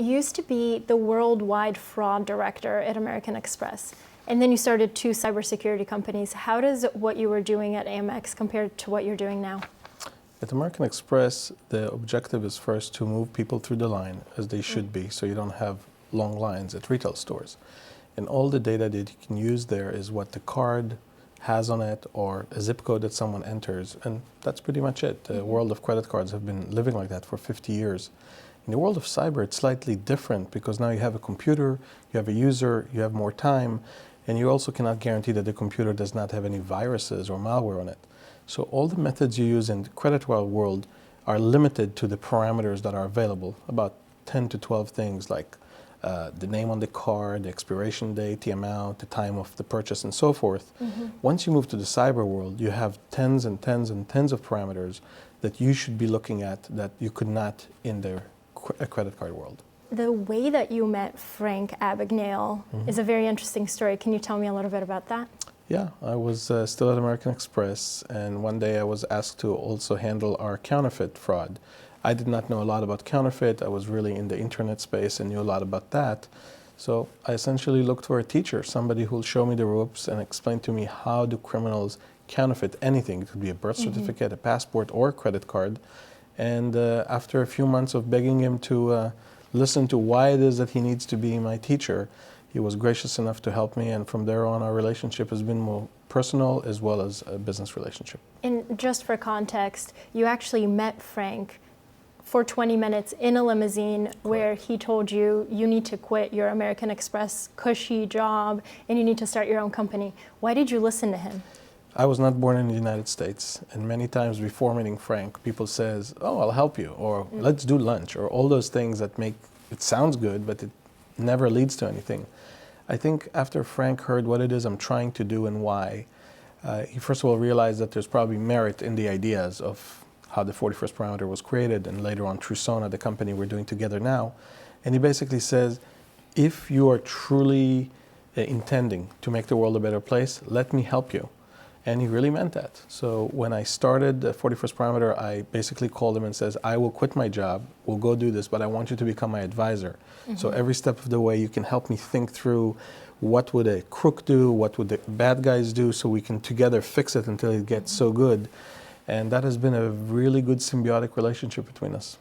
used to be the worldwide fraud director at American Express, and then you started two cybersecurity companies. How does what you were doing at Amex compare to what you're doing now? At American Express, the objective is first to move people through the line as they should be, so you don't have long lines at retail stores. And all the data that you can use there is what the card has on it or a zip code that someone enters, and that's pretty much it. The world of credit cards have been living like that for 50 years. In the world of cyber, it's slightly different because now you have a computer, you have a user, you have more time, and you also cannot guarantee that the computer does not have any viruses or malware on it. So all the methods you use in the credit world are limited to the parameters that are available, about 10 to 12 things like the name on the card, the expiration date, the amount, the time of the purchase, and so forth. Once you move to the cyber world, you have tens and tens and tens of parameters that you should be looking at that you could not in the credit card world. The way that you met Frank Abagnale is a very interesting story. Can you tell me a little bit about that? Yeah, I was still at American Express, and one day I was asked to also handle our counterfeit fraud. I did not know a lot about counterfeit. I was really in the internet space and knew a lot about that. So I essentially looked for a teacher, somebody who will show me the ropes and explain to me how do criminals counterfeit anything. It could be a birth certificate, a passport, or a credit card. And after a few months of begging him to listen to why it is that he needs to be my teacher, he was gracious enough to help me, and from there on our relationship has been more personal as well as a business relationship. And just for context, you actually met Frank for 20 minutes in a limousine where he told you you need to quit your American Express cushy job and you need to start your own company. Why did you listen to him? I was not born in the United States, and many times before meeting Frank, people says, "Oh, I'll help you," or "Let's do lunch," or all those things that make it sounds good, but it never leads to anything. I think after Frank heard what it is I'm trying to do and why, he first of all realized that there's probably merit in the ideas of how the 41st parameter was created, and later on Trusona, the company we're doing together now. And he basically says, if you are truly intending to make the world a better place, let me help you. And he really meant that. So when I started the 41st parameter, I basically called him and says, I will quit my job, we'll go do this, but I want you to become my advisor. So every step of the way, you can help me think through what would a crook do, what would the bad guys do, so we can together fix it until it gets so good. And that has been a really good symbiotic relationship between us.